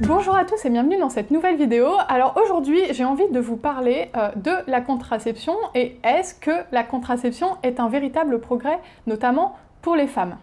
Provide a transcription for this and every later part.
Bonjour à tous et bienvenue dans cette nouvelle vidéo. Alors aujourd'hui, j'ai envie de vous parler de la contraception et est-ce que la contraception est un véritable progrès, notamment pour les femmes?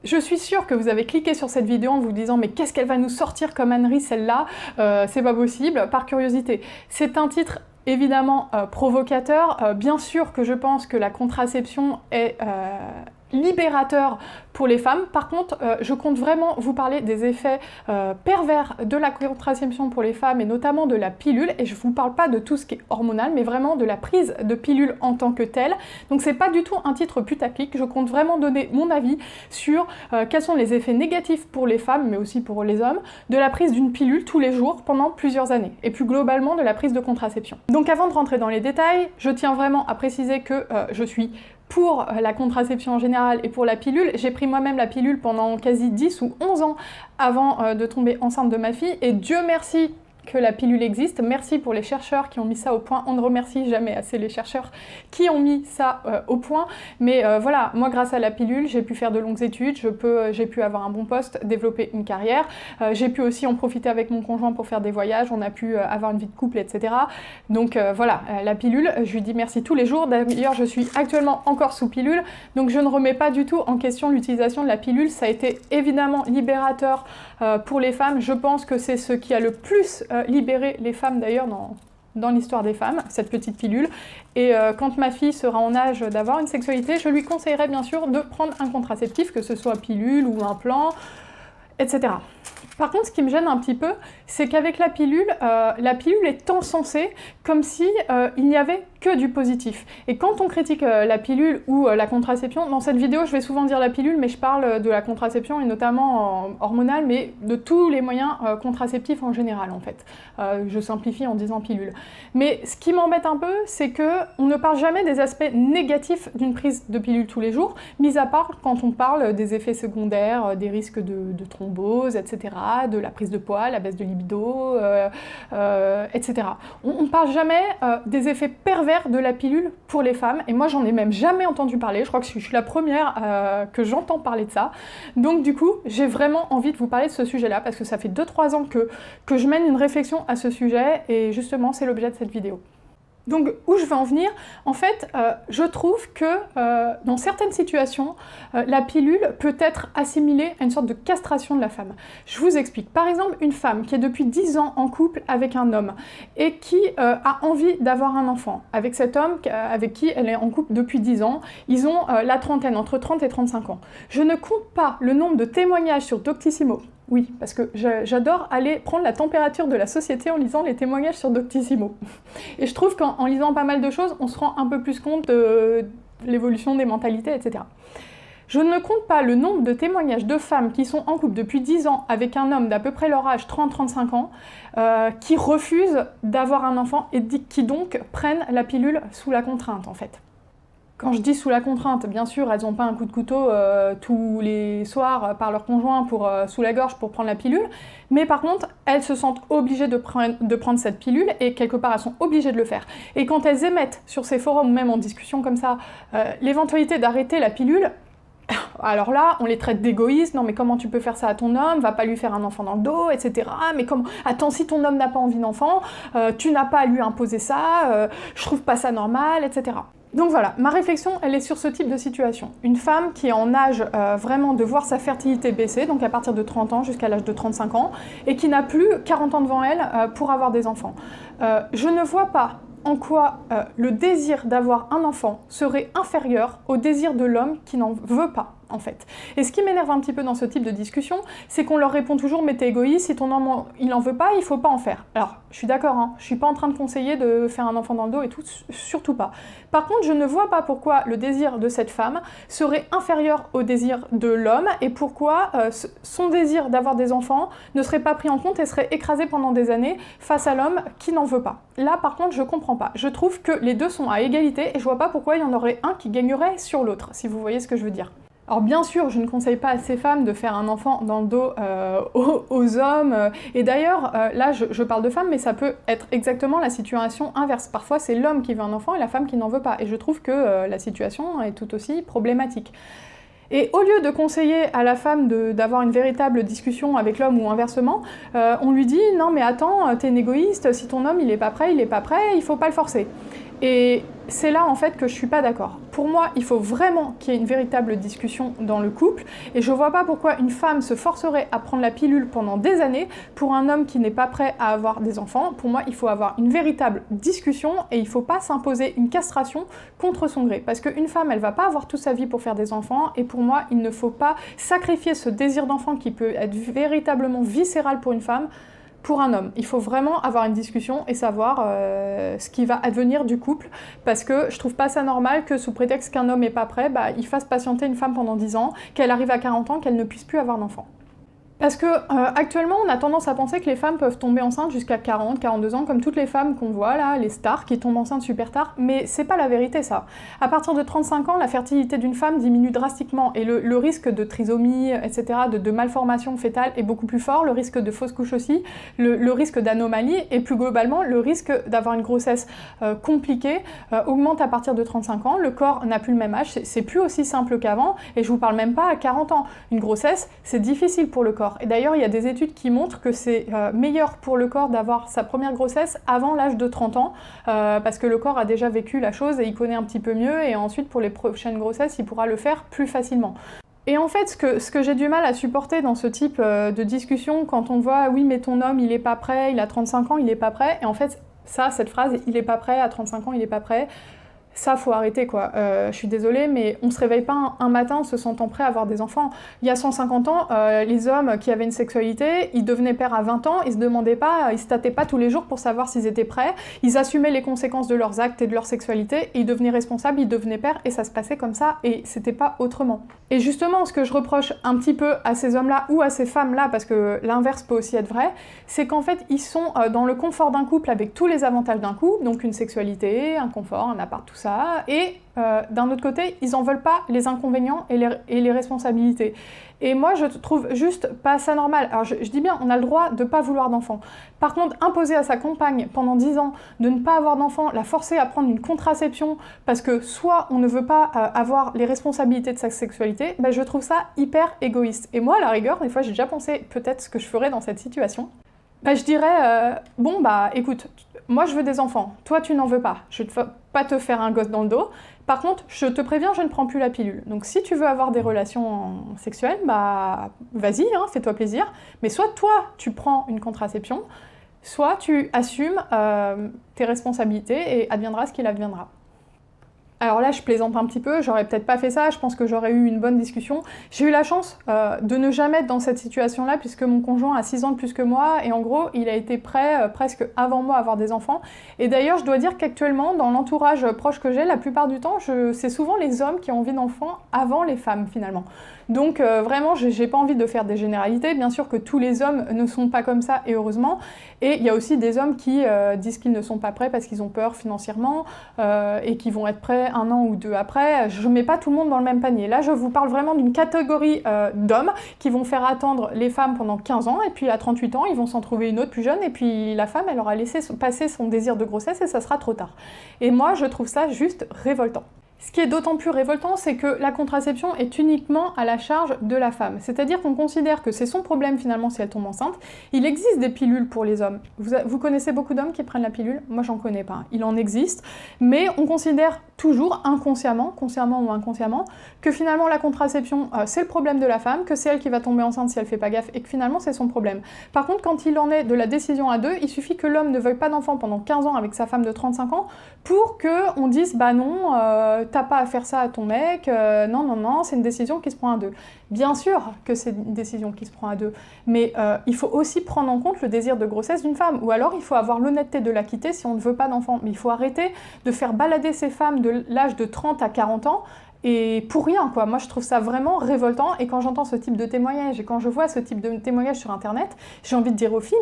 Je suis sûre que vous avez cliqué sur cette vidéo en vous disant mais qu'est-ce qu'elle va nous sortir comme ânerie celle-là, c'est pas possible, par curiosité. C'est un titre évidemment provocateur, bien sûr que je pense que la contraception est libérateur pour les femmes. Par contre, je compte vraiment vous parler des effets pervers de la contraception pour les femmes et notamment de la pilule. Et je vous parle pas de tout ce qui est hormonal, mais vraiment de la prise de pilule en tant que telle. Donc c'est pas du tout un titre putaclic. Je compte vraiment donner mon avis sur quels sont les effets négatifs pour les femmes, mais aussi pour les hommes, de la prise d'une pilule tous les jours pendant plusieurs années. Et plus globalement de la prise de contraception. Donc avant de rentrer dans les détails, je tiens vraiment à préciser que je suis pour la contraception en général et pour la pilule. J'ai pris moi-même la pilule pendant quasi 10 ou 11 ans avant de tomber enceinte de ma fille et Dieu merci que la pilule existe. Merci pour les chercheurs qui ont mis ça au point. On ne remercie jamais assez les chercheurs qui ont mis ça au point. Mais voilà, moi grâce à la pilule, j'ai pu faire de longues études, j'ai pu avoir un bon poste, développer une carrière. J'ai pu aussi en profiter avec mon conjoint pour faire des voyages, on a pu avoir une vie de couple, etc. Donc voilà, la pilule, je lui dis merci tous les jours. D'ailleurs, je suis actuellement encore sous pilule, donc je ne remets pas du tout en question l'utilisation de la pilule. Ça a été évidemment libérateur pour les femmes. Je pense que c'est ce qui a le plus libérer les femmes d'ailleurs dans l'histoire des femmes, cette petite pilule. Et quand ma fille sera en âge d'avoir une sexualité, je lui conseillerais bien sûr de prendre un contraceptif, que ce soit pilule ou implant, etc. Par contre, ce qui me gêne un petit peu, c'est qu'avec la pilule est encensée comme si il n'y avait que du positif. Et quand on critique la pilule ou la contraception, dans cette vidéo, je vais souvent dire la pilule, mais je parle de la contraception et notamment hormonale, mais de tous les moyens contraceptifs en général, en fait. Je simplifie en disant pilule. Mais ce qui m'embête un peu, c'est qu'on ne parle jamais des aspects négatifs d'une prise de pilule tous les jours, mis à part quand on parle des effets secondaires, des risques de thrombose, etc., de la prise de poids, la baisse de libido, etc. On ne parle jamais des effets pervers de la pilule pour les femmes, et moi j'en ai même jamais entendu parler. Je crois que je suis la première que j'entends parler de ça. Donc du coup, j'ai vraiment envie de vous parler de ce sujet-là, parce que ça fait 2-3 ans que je mène une réflexion à ce sujet, et justement c'est l'objet de cette vidéo. Donc, où je veux en venir? En fait, je trouve que dans certaines situations, la pilule peut être assimilée à une sorte de castration de la femme. Je vous explique. Par exemple, une femme qui est depuis 10 ans en couple avec un homme et qui a envie d'avoir un enfant avec cet homme avec qui elle est en couple depuis 10 ans, ils ont la trentaine, entre 30 et 35 ans. Je ne compte pas le nombre de témoignages sur Doctissimo. Oui, parce que j'adore aller prendre la température de la société en lisant les témoignages sur Doctissimo. Et je trouve qu'en lisant pas mal de choses, on se rend un peu plus compte de l'évolution des mentalités, etc. Je ne compte pas le nombre de témoignages de femmes qui sont en couple depuis 10 ans avec un homme d'à peu près leur âge, 30-35 ans, qui refusent d'avoir un enfant et qui donc prennent la pilule sous la contrainte, en fait. Quand je dis sous la contrainte, bien sûr, elles n'ont pas un coup de couteau tous les soirs par leur conjoint sous la gorge pour prendre la pilule, mais par contre, elles se sentent obligées de prendre cette pilule et quelque part, elles sont obligées de le faire. Et quand elles émettent sur ces forums ou même en discussion comme ça, l'éventualité d'arrêter la pilule, alors là, on les traite d'égoïstes, non mais comment tu peux faire ça à ton homme, va pas lui faire un enfant dans le dos, etc. Mais comment, attends, si ton homme n'a pas envie d'enfant, tu n'as pas à lui imposer ça, je trouve pas ça normal, etc. Donc voilà, ma réflexion, elle est sur ce type de situation. Une femme qui est en âge vraiment de voir sa fertilité baisser, donc à partir de 30 ans jusqu'à l'âge de 35 ans, et qui n'a plus 40 ans devant elle pour avoir des enfants. Je ne vois pas en quoi le désir d'avoir un enfant serait inférieur au désir de l'homme qui n'en veut pas, en fait. Et ce qui m'énerve un petit peu dans ce type de discussion, c'est qu'on leur répond toujours « mais t'es égoïste, si ton homme il en veut pas, il faut pas en faire ». Alors, je suis d'accord, hein, je suis pas en train de conseiller de faire un enfant dans le dos et tout, surtout pas. Par contre, je ne vois pas pourquoi le désir de cette femme serait inférieur au désir de l'homme et pourquoi son désir d'avoir des enfants ne serait pas pris en compte et serait écrasé pendant des années face à l'homme qui n'en veut pas. Là, par contre, je comprends pas. Je trouve que les deux sont à égalité et je vois pas pourquoi il y en aurait un qui gagnerait sur l'autre, si vous voyez ce que je veux dire. Alors bien sûr, je ne conseille pas à ces femmes de faire un enfant dans le dos aux hommes, et d'ailleurs, là je parle de femmes, mais ça peut être exactement la situation inverse. Parfois c'est l'homme qui veut un enfant et la femme qui n'en veut pas, et je trouve que la situation est tout aussi problématique. Et au lieu de conseiller à la femme d'avoir une véritable discussion avec l'homme ou inversement, on lui dit « Non mais attends, t'es une égoïste, si ton homme il est pas prêt, il faut pas le forcer ». Et c'est là en fait que je suis pas d'accord. Pour moi, il faut vraiment qu'il y ait une véritable discussion dans le couple, et je vois pas pourquoi une femme se forcerait à prendre la pilule pendant des années pour un homme qui n'est pas prêt à avoir des enfants. Pour moi, il faut avoir une véritable discussion, et il faut pas s'imposer une castration contre son gré. Parce qu'une femme, elle va pas avoir toute sa vie pour faire des enfants, et pour moi, il ne faut pas sacrifier ce désir d'enfant qui peut être véritablement viscéral pour une femme, pour un homme. Il faut vraiment avoir une discussion et savoir ce qui va advenir du couple, parce que je trouve pas ça normal que sous prétexte qu'un homme est pas prêt, il fasse patienter une femme pendant 10 ans, qu'elle arrive à 40 ans, qu'elle ne puisse plus avoir d'enfant. Parce que actuellement, on a tendance à penser que les femmes peuvent tomber enceintes jusqu'à 40, 42 ans, comme toutes les femmes qu'on voit là, les stars qui tombent enceintes super tard, mais c'est pas la vérité ça. À partir de 35 ans, la fertilité d'une femme diminue drastiquement, et le risque de trisomie, etc., de malformation fœtale est beaucoup plus fort, le risque de fausse couche aussi, le risque d'anomalie, et plus globalement, le risque d'avoir une grossesse compliquée augmente à partir de 35 ans, le corps n'a plus le même âge, c'est plus aussi simple qu'avant, et je vous parle même pas à 40 ans. Une grossesse, c'est difficile pour le corps. Et d'ailleurs, il y a des études qui montrent que c'est meilleur pour le corps d'avoir sa première grossesse avant l'âge de 30 ans, parce que le corps a déjà vécu la chose et il connaît un petit peu mieux, et ensuite pour les prochaines grossesses, il pourra le faire plus facilement. Et en fait, ce que j'ai du mal à supporter dans ce type de discussion, quand on voit « oui, mais ton homme, il est pas prêt, il a 35 ans, il est pas prêt », et en fait, cette phrase « il est pas prêt, à 35 ans, il est pas prêt », ça, faut arrêter quoi. Je suis désolée, mais on se réveille pas un matin en se sentant prêt à avoir des enfants. Il y a 150 ans, les hommes qui avaient une sexualité, ils devenaient pères à 20 ans, ils se demandaient pas, ils se tâtaient pas tous les jours pour savoir s'ils étaient prêts, ils assumaient les conséquences de leurs actes et de leur sexualité, et ils devenaient responsables, ils devenaient pères, et ça se passait comme ça, et c'était pas autrement. Et justement, ce que je reproche un petit peu à ces hommes-là, ou à ces femmes-là, parce que l'inverse peut aussi être vrai, c'est qu'en fait, ils sont dans le confort d'un couple avec tous les avantages d'un couple, donc une sexualité, un confort, un appart, tout ça, et d'un autre côté, ils en veulent pas les inconvénients et les responsabilités. Et moi, je trouve juste pas ça normal. Alors je dis bien, on a le droit de pas vouloir d'enfant. Par contre, imposer à sa compagne pendant 10 ans de ne pas avoir d'enfant, la forcer à prendre une contraception parce que soit on ne veut pas avoir les responsabilités de sa sexualité, je trouve ça hyper égoïste. Et moi, à la rigueur, des fois, j'ai déjà pensé peut-être ce que je ferais dans cette situation. Je dirais, bon écoute, moi je veux des enfants, toi tu n'en veux pas, je ne vais pas te faire un gosse dans le dos, par contre je te préviens, je ne prends plus la pilule. Donc si tu veux avoir des relations sexuelles, vas-y, fais-toi plaisir, mais soit toi tu prends une contraception, soit tu assumes tes responsabilités et adviendra ce qu'il adviendra. Alors là, je plaisante un petit peu, j'aurais peut-être pas fait ça, je pense que j'aurais eu une bonne discussion. J'ai eu la chance de ne jamais être dans cette situation-là, puisque mon conjoint a 6 ans de plus que moi, et en gros, il a été prêt presque avant moi à avoir des enfants. Et d'ailleurs, je dois dire qu'actuellement, dans l'entourage proche que j'ai, la plupart du temps, c'est souvent les hommes qui ont envie d'enfants avant les femmes, finalement. Donc vraiment, j'ai pas envie de faire des généralités, bien sûr que tous les hommes ne sont pas comme ça, et heureusement. Et il y a aussi des hommes qui disent qu'ils ne sont pas prêts parce qu'ils ont peur financièrement, et qui vont être prêts 1 an ou 2 après. Je mets pas tout le monde dans le même panier. Là, je vous parle vraiment d'une catégorie d'hommes qui vont faire attendre les femmes pendant 15 ans, et puis à 38 ans, ils vont s'en trouver une autre plus jeune, et puis la femme, elle aura laissé passer son désir de grossesse, et ça sera trop tard. Et moi, je trouve ça juste révoltant. Ce qui est d'autant plus révoltant, c'est que la contraception est uniquement à la charge de la femme. C'est-à-dire qu'on considère que c'est son problème finalement si elle tombe enceinte. Il existe des pilules pour les hommes. Vous connaissez beaucoup d'hommes qui prennent la pilule? Moi, j'en connais pas. Il en existe. Mais on considère toujours inconsciemment, consciemment ou inconsciemment, que finalement la contraception, c'est le problème de la femme, que c'est elle qui va tomber enceinte si elle fait pas gaffe, et que finalement c'est son problème. Par contre, quand il en est de la décision à deux, il suffit que l'homme ne veuille pas d'enfant pendant 15 ans avec sa femme de 35 ans pour qu'on dise « bah non, t'as pas à faire ça à ton mec, non, c'est une décision qui se prend à deux ». Bien sûr que c'est une décision qui se prend à deux, mais il faut aussi prendre en compte le désir de grossesse d'une femme, ou alors il faut avoir l'honnêteté de la quitter si on ne veut pas d'enfant. Mais il faut arrêter de faire balader ces femmes de l'âge de 30 à 40 ans, et pour rien, quoi. Moi, je trouve ça vraiment révoltant, et quand j'entends ce type de témoignage, et quand je vois ce type de témoignage sur Internet, j'ai envie de dire aux filles,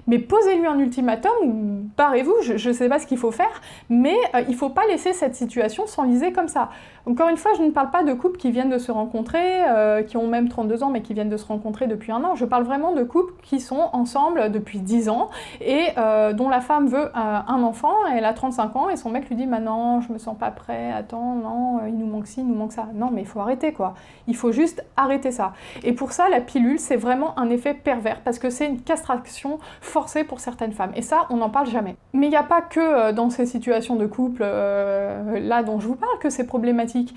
mais posez-lui un ultimatum, ou barrez-vous, je sais pas ce qu'il faut faire, mais il faut pas laisser cette situation s'enliser comme ça. Encore une fois, je ne parle pas de couples qui viennent de se rencontrer, qui ont même 32 ans, mais qui viennent de se rencontrer depuis 1 an. Je parle vraiment de couples qui sont ensemble depuis 10 ans, et dont la femme veut un enfant, elle a 35 ans, et son mec lui dit « non, je me sens pas prêt, attends, non, il nous manque ci, il nous manque ça. Non, mais il faut arrêter, quoi. Il faut juste arrêter ça. Et pour ça, la pilule, c'est vraiment un effet pervers, parce que c'est une castration forcée pour certaines femmes. Et ça, on n'en parle jamais. Mais il n'y a pas que dans ces situations de couple, là dont je vous parle, que c'est problématique.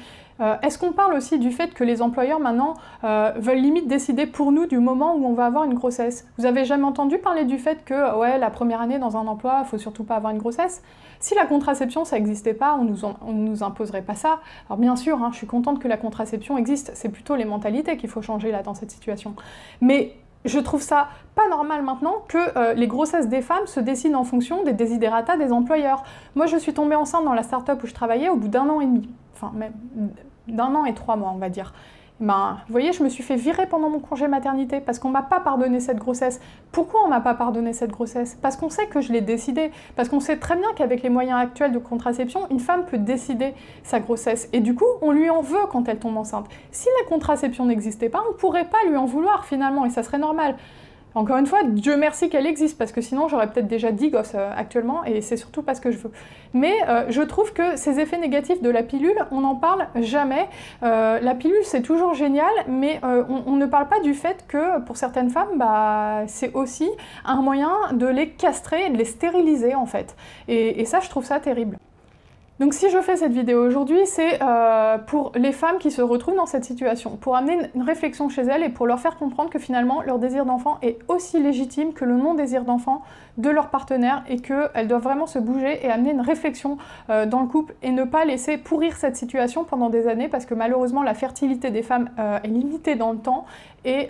Est-ce qu'on parle aussi du fait que les employeurs maintenant veulent limite décider pour nous du moment où on va avoir une grossesse? Vous avez jamais entendu parler du fait que ouais, la première année dans un emploi, il faut surtout pas avoir une grossesse? Si la contraception ça n'existait pas, on nous imposerait pas ça. Alors bien sûr, hein, je suis contente que la contraception existe, c'est plutôt les mentalités qu'il faut changer là dans cette situation. Mais je trouve ça pas normal maintenant que les grossesses des femmes se décident en fonction des desiderata des employeurs. Moi je suis tombée enceinte dans la start-up où je travaillais au bout d'1 an et demi. Enfin, même d'1 an et 3 mois, on va dire. Ben, vous voyez, je me suis fait virer pendant mon congé maternité parce qu'on m'a pas pardonné cette grossesse. Pourquoi on m'a pas pardonné cette grossesse? Parce qu'on sait que je l'ai décidée. Parce qu'on sait très bien qu'avec les moyens actuels de contraception, une femme peut décider sa grossesse. Et du coup, on lui en veut quand elle tombe enceinte. Si la contraception n'existait pas, on pourrait pas lui en vouloir finalement, et ça serait normal. Encore une fois, Dieu merci qu'elle existe, parce que sinon j'aurais peut-être déjà 10 gosses actuellement, et c'est surtout pas ce que je veux. Mais je trouve que ces effets négatifs de la pilule, on n'en parle jamais. La pilule c'est toujours génial, mais on ne parle pas du fait que pour certaines femmes, bah, c'est aussi un moyen de les castrer, de les stériliser en fait. Et ça, je trouve ça terrible. Donc si je fais cette vidéo aujourd'hui, c'est pour les femmes qui se retrouvent dans cette situation, pour amener une réflexion chez elles et pour leur faire comprendre que finalement leur désir d'enfant est aussi légitime que le non-désir d'enfant de leur partenaire et qu'elles doivent vraiment se bouger et amener une réflexion dans le couple et ne pas laisser pourrir cette situation pendant des années parce que malheureusement la fertilité des femmes est limitée dans le temps et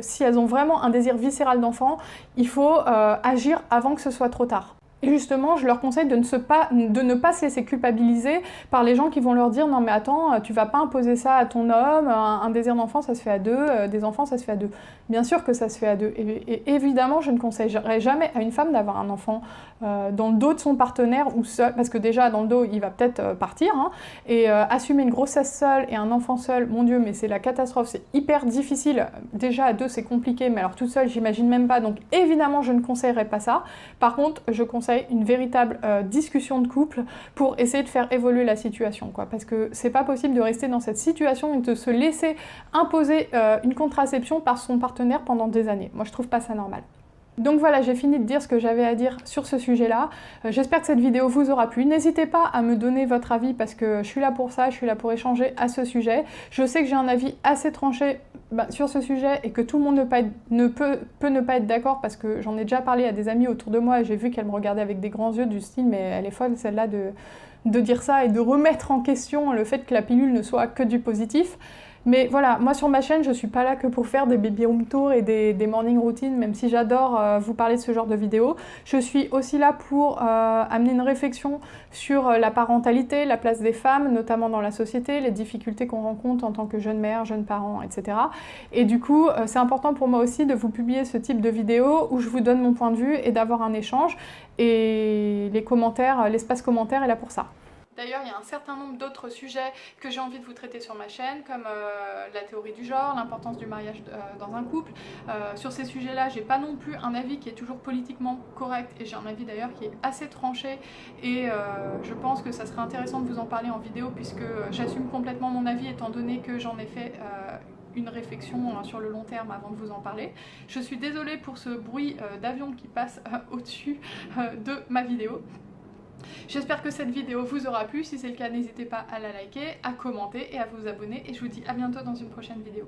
si elles ont vraiment un désir viscéral d'enfant, il faut agir avant que ce soit trop tard. Et justement, je leur conseille de ne pas se laisser culpabiliser par les gens qui vont leur dire « Non mais attends, tu vas pas imposer ça à ton homme, un désir d'enfant ça se fait à deux, des enfants ça se fait à deux. » Bien sûr que ça se fait à deux. Et évidemment, je ne conseillerais jamais à une femme d'avoir un enfant dans le dos de son partenaire ou seul, parce que déjà dans le dos, il va peut-être partir. Hein, et assumer une grossesse seule et un enfant seul, mon Dieu, mais c'est la catastrophe, c'est hyper difficile. Déjà à deux, c'est compliqué, mais alors toute seule, j'imagine même pas. Donc évidemment, je ne conseillerais pas ça. Par contre, je conseille une véritable discussion de couple pour essayer de faire évoluer la situation, quoi. Parce que c'est pas possible de rester dans cette situation et de se laisser imposer une contraception par son partenaire pendant des années. Moi, je trouve pas ça normal. Donc voilà, j'ai fini de dire ce que j'avais à dire sur ce sujet-là. J'espère que cette vidéo vous aura plu. N'hésitez pas à me donner votre avis parce que je suis là pour ça, je suis là pour échanger à ce sujet. Je sais que j'ai un avis assez tranché sur ce sujet et que tout le monde peut ne pas être d'accord parce que j'en ai déjà parlé à des amis autour de moi et j'ai vu qu'elles me regardaient avec des grands yeux du style mais elle est folle celle-là de dire ça et de remettre en question le fait que la pilule ne soit que du positif. Mais voilà, moi sur ma chaîne, je suis pas là que pour faire des baby room tours et des morning routines, même si j'adore vous parler de ce genre de vidéos. Je suis aussi là pour amener une réflexion sur la parentalité, la place des femmes, notamment dans la société, les difficultés qu'on rencontre en tant que jeune mère, jeune parent, etc. Et du coup, c'est important pour moi aussi de vous publier ce type de vidéos où je vous donne mon point de vue et d'avoir un échange. Et les commentaires, l'espace commentaire est là pour ça. D'ailleurs, il y a un certain nombre d'autres sujets que j'ai envie de vous traiter sur ma chaîne, comme la théorie du genre, l'importance du mariage dans un couple. Sur ces sujets-là, j'ai pas non plus un avis qui est toujours politiquement correct, et j'ai un avis d'ailleurs qui est assez tranché, et je pense que ça serait intéressant de vous en parler en vidéo, puisque j'assume complètement mon avis, étant donné que j'en ai fait une réflexion sur le long terme avant de vous en parler. Je suis désolée pour ce bruit d'avion qui passe au-dessus de ma vidéo. J'espère que cette vidéo vous aura plu, si c'est le cas n'hésitez pas à la liker, à commenter et à vous abonner et je vous dis à bientôt dans une prochaine vidéo.